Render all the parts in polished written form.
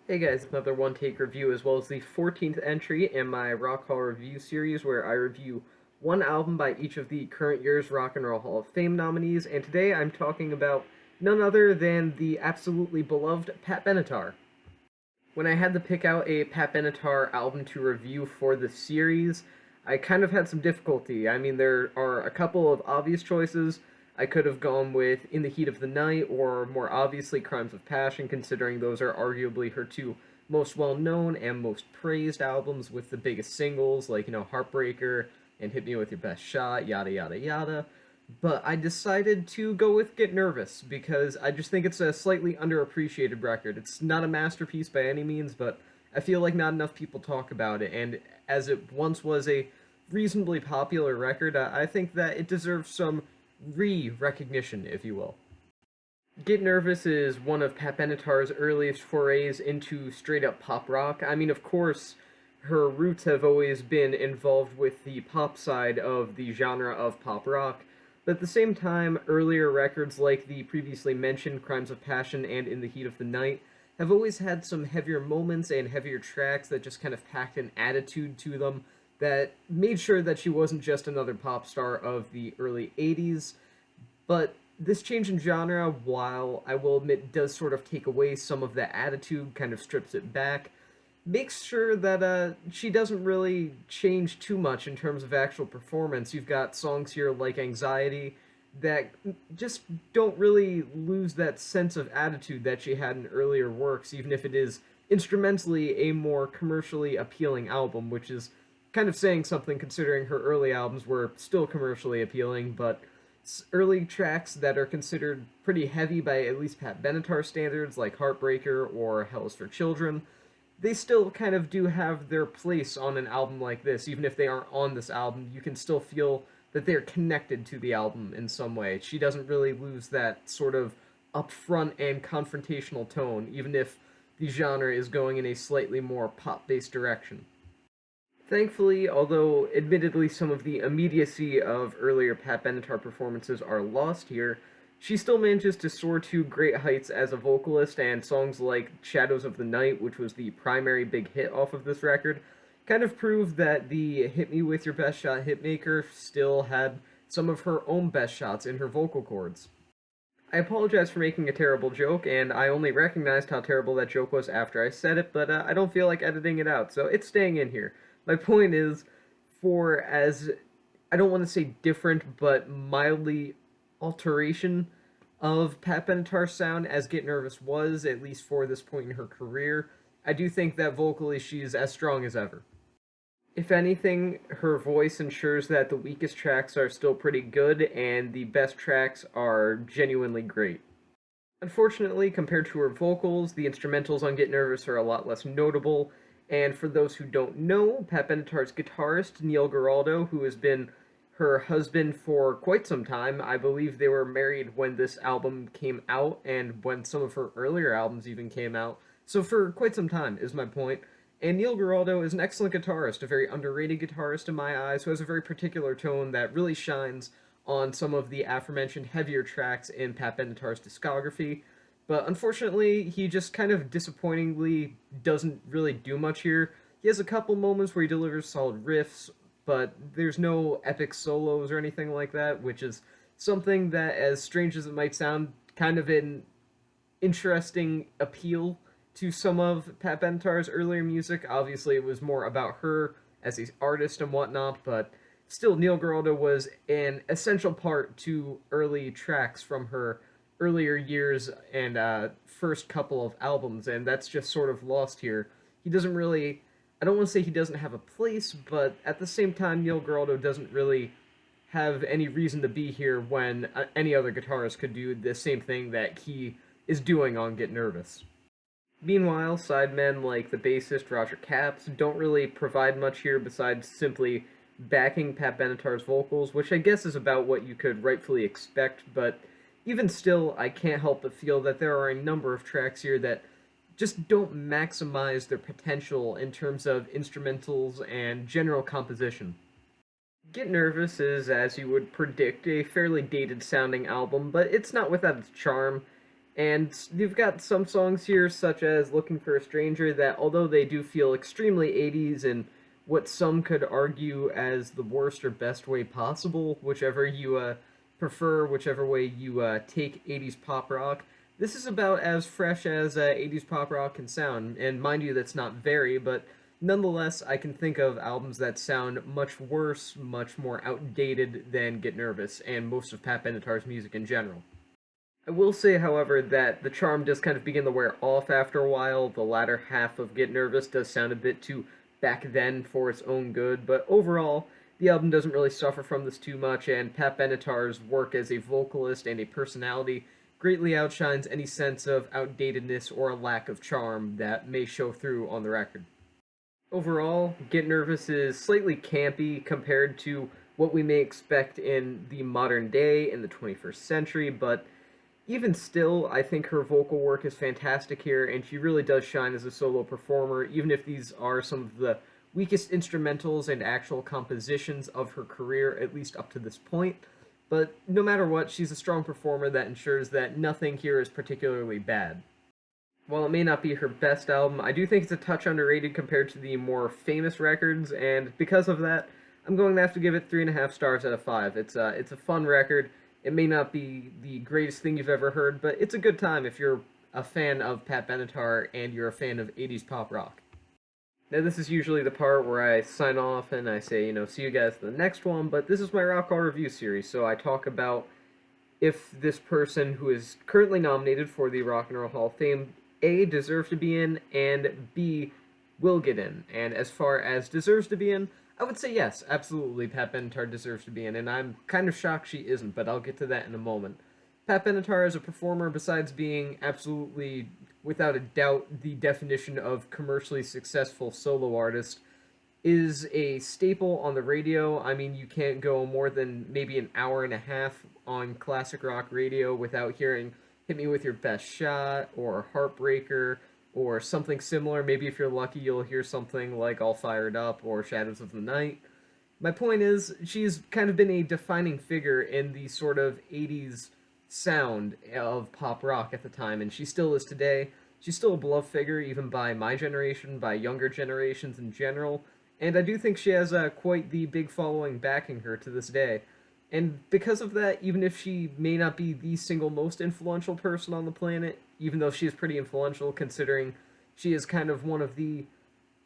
Hey guys, another one take review as well as the 14th entry in my Rock Hall review series where I review one album by each of the current year's Rock and Roll Hall of Fame nominees, and today I'm talking about none other than the absolutely beloved Pat Benatar. When I had to pick out a Pat Benatar album to review for the series, I kind of had some difficulty. I mean, there are a couple of obvious choices. I could have gone with In the Heat of the Night or more obviously Crimes of Passion, considering those are arguably her two most well known and most praised albums with the biggest singles like, Heartbreaker and Hit Me With Your Best Shot, yada yada yada. But I decided to go with Get Nervous because I just think it's a slightly underappreciated record. It's not a masterpiece by any means, but I feel like not enough people talk about it. And as it once was a reasonably popular record, I think that it deserves some recognition, if you will. Get Nervous is one of Pat Benatar's earliest forays into straight up pop rock. I mean, of course, her roots have always been involved with the pop side of the genre of pop rock, but at the same time, earlier records like the previously mentioned Crimes of Passion and In the Heat of the Night have always had some heavier moments and heavier tracks that just kind of packed an attitude to them that made sure that she wasn't just another pop star of the early 80s, but this change in genre, while I will admit does sort of take away some of that attitude, kind of strips it back, makes sure that she doesn't really change too much in terms of actual performance. You've got songs here like Anxiety that just don't really lose that sense of attitude that she had in earlier works, even if it is instrumentally a more commercially appealing album, which is kind of saying something considering her early albums were still commercially appealing, but early tracks that are considered pretty heavy by at least Pat Benatar standards, like Heartbreaker or Hell is for Children, they still kind of do have their place on an album like this. Even if they aren't on this album, you can still feel that they're connected to the album in some way. She doesn't really lose that sort of upfront and confrontational tone, even if the genre is going in a slightly more pop based direction. Thankfully, although admittedly some of the immediacy of earlier Pat Benatar performances are lost here, she still manages to soar to great heights as a vocalist, and songs like Shadows of the Night, which was the primary big hit off of this record, kind of prove that the Hit Me With Your Best Shot hitmaker still had some of her own best shots in her vocal cords. I apologize for making a terrible joke, and I only recognized how terrible that joke was after I said it, but I don't feel like editing it out, so it's staying in here. My point is, for as, I don't want to say different, but mildly alteration of Pat Benatar's sound as Get Nervous was, at least for this point in her career, I do think that vocally she's as strong as ever. If anything, her voice ensures that the weakest tracks are still pretty good and the best tracks are genuinely great. Unfortunately, compared to her vocals, the instrumentals on Get Nervous are a lot less notable, and for those who don't know, Pat Benatar's guitarist, Neil Giraldo, who has been her husband for quite some time, I believe they were married when this album came out and when some of her earlier albums even came out, so for quite some time, is my point. And Neil Giraldo is an excellent guitarist, a very underrated guitarist in my eyes, who has a very particular tone that really shines on some of the aforementioned heavier tracks in Pat Benatar's discography. But unfortunately, he just kind of disappointingly doesn't really do much here. He has a couple moments where he delivers solid riffs, but there's no epic solos or anything like that, which is something that, as strange as it might sound, kind of an interesting appeal to some of Pat Benatar's earlier music. Obviously, it was more about her as an artist and whatnot, but still, Neil Giraldo was an essential part to early tracks from her earlier years and first couple of albums, and that's just sort of lost here. He doesn't really. I don't want to say he doesn't have a place, but at the same time, Neil Giraldo doesn't really have any reason to be here when any other guitarist could do the same thing that he is doing on Get Nervous. Meanwhile, sidemen like the bassist Roger Capps don't really provide much here besides simply backing Pat Benatar's vocals, which I guess is about what you could rightfully expect, but even still, I can't help but feel that there are a number of tracks here that just don't maximize their potential in terms of instrumentals and general composition. Get Nervous is, as you would predict, a fairly dated sounding album, but it's not without its charm. And you've got some songs here, such as Looking for a Stranger, that although they do feel extremely 80s in what some could argue as the worst or best way possible, whichever you prefer, whichever way you take 80s pop rock, this is about as fresh as 80s pop rock can sound. And mind you, that's not very, but nonetheless, I can think of albums that sound much worse, much more outdated than Get Nervous, and most of Pat Benatar's music in general. I will say, however, that the charm does kind of begin to wear off after a while. The latter half of Get Nervous does sound a bit too back then for its own good, but overall, the album doesn't really suffer from this too much, and Pat Benatar's work as a vocalist and a personality greatly outshines any sense of outdatedness or a lack of charm that may show through on the record. Overall, Get Nervous is slightly campy compared to what we may expect in the modern day in the 21st century, but even still, I think her vocal work is fantastic here, and she really does shine as a solo performer, even if these are some of the weakest instrumentals and actual compositions of her career, at least up to this point. But no matter what, she's a strong performer that ensures that nothing here is particularly bad. While it may not be her best album, I do think it's a touch underrated compared to the more famous records, and because of that, I'm going to have to give it 3.5 stars out of 5. It's a fun record. It may not be the greatest thing you've ever heard, but it's a good time if you're a fan of Pat Benatar and you're a fan of 80s pop rock. Now, this is usually the part where I sign off and I say, see you guys in the next one, but this is my Rock Hall Review series, so I talk about if this person who is currently nominated for the Rock and Roll Hall of Fame, A, deserves to be in, and B, will get in. And as far as deserves to be in, I would say yes, absolutely, Pat Benatar deserves to be in, and I'm kind of shocked she isn't, but I'll get to that in a moment. Pat Benatar as a performer, besides being absolutely, without a doubt, the definition of commercially successful solo artist, is a staple on the radio. I mean, you can't go more than maybe an hour and a half on classic rock radio without hearing Hit Me With Your Best Shot, or Heartbreaker, or something similar. Maybe if you're lucky, you'll hear something like All Fired Up or Shadows of the Night. My point is, she's kind of been a defining figure in the sort of 80s sound of pop rock at the time, and she still is today. She's still a beloved figure, even by my generation, by younger generations in general, and I do think she has quite the big following backing her to this day. And because of that, even if she may not be the single most influential person on the planet, even though she is pretty influential considering she is kind of one of the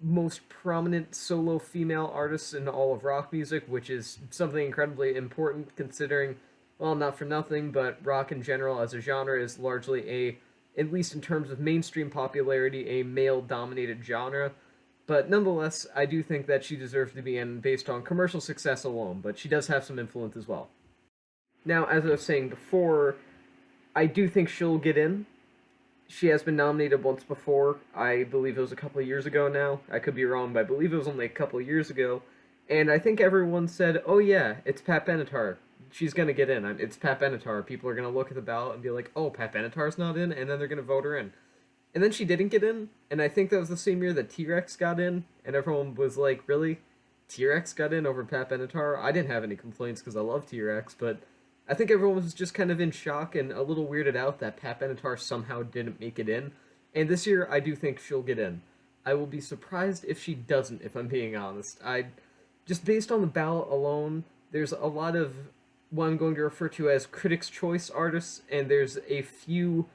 most prominent solo female artists in all of rock music, which is something incredibly important considering, well, not for nothing, but rock in general as a genre is largely at least in terms of mainstream popularity, a male-dominated genre. But nonetheless, I do think that she deserves to be in based on commercial success alone, but she does have some influence as well. Now, as I was saying before, I do think she'll get in. She has been nominated once before. I believe it was a couple of years ago now. I could be wrong, but I believe it was only a couple of years ago. And I think everyone said, oh yeah, it's Pat Benatar. She's going to get in. It's Pat Benatar. People are going to look at the ballot and be like, oh, Pat Benatar's not in, and then they're going to vote her in. And then she didn't get in, and I think that was the same year that T-Rex got in, and everyone was like, really? T-Rex got in over Pat Benatar? I didn't have any complaints because I love T-Rex, but I think everyone was just kind of in shock and a little weirded out that Pat Benatar somehow didn't make it in. And this year, I do think she'll get in. I will be surprised if she doesn't, if I'm being honest. Just based on the ballot alone, there's a lot of what I'm going to refer to as Critics' Choice artists, and there's a few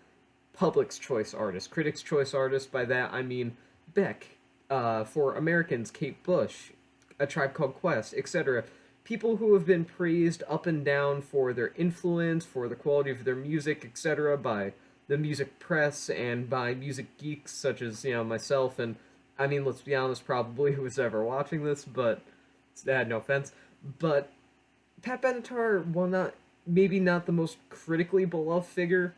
Public's Choice artists. Critics' Choice artists, by that I mean Beck, for Americans, Kate Bush, A Tribe Called Quest, etc. People who have been praised up and down for their influence, for the quality of their music, etc. by the music press and by music geeks such as, myself, and I mean, let's be honest, probably who's ever watching this, but no offense. But Pat Benatar, while maybe not the most critically beloved figure,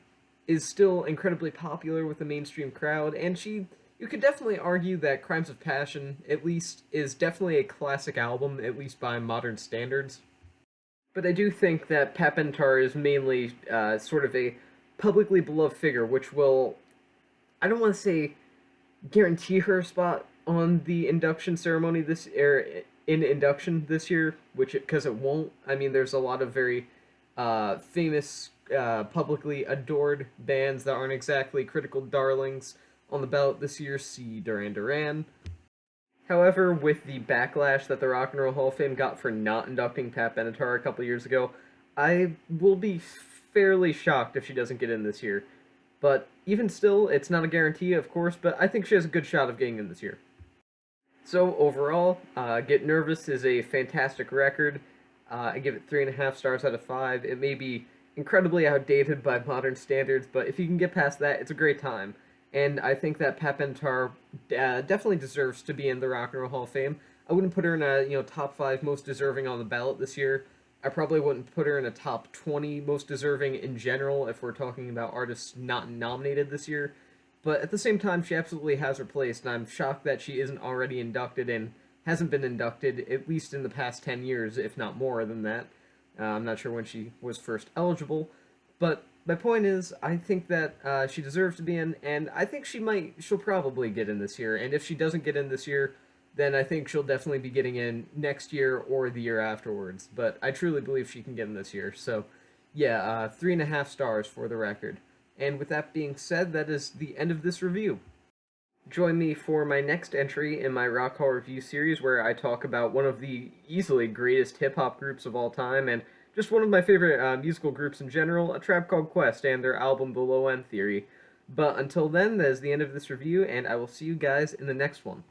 is still incredibly popular with the mainstream crowd, and you could definitely argue that Crimes of Passion, at least, is definitely a classic album, at least by modern standards. But I do think that Pat Benatar is mainly sort of a publicly beloved figure, which will, I don't want to say guarantee her a spot on the induction ceremony in induction this year, because it won't. I mean, there's a lot of very famous publicly adored bands that aren't exactly critical darlings on the ballot this year. See Duran Duran. However, with the backlash that the Rock and Roll Hall of Fame got for not inducting Pat Benatar a couple years ago, I will be fairly shocked if she doesn't get in this year. But even still, it's not a guarantee, of course, but I think she has a good shot of getting in this year. So overall, Get Nervous is a fantastic record. I give it 3.5 stars out of 5. It may be incredibly outdated by modern standards, but if you can get past that, it's a great time. And I think that Pat Benatar definitely deserves to be in the Rock and Roll Hall of Fame. I wouldn't put her in a top 5 most deserving on the ballot this year. I probably wouldn't put her in a top 20 most deserving in general if we're talking about artists not nominated this year. But at the same time, she absolutely has her place, and I'm shocked that she isn't already inducted and hasn't been inducted, at least in the past 10 years, if not more than that. I'm not sure when she was first eligible, but my point is, I think that she deserves to be in, and I think she'll probably get in this year, and if she doesn't get in this year, then I think she'll definitely be getting in next year or the year afterwards, but I truly believe she can get in this year, so yeah, 3.5 stars for the record. And with that being said, that is the end of this review. Join me for my next entry in my Rock Hall Review series, where I talk about one of the easily greatest hip-hop groups of all time, and just one of my favorite musical groups in general, A Tribe Called Quest, and their album The Low End Theory. But until then, that is the end of this review, and I will see you guys in the next one.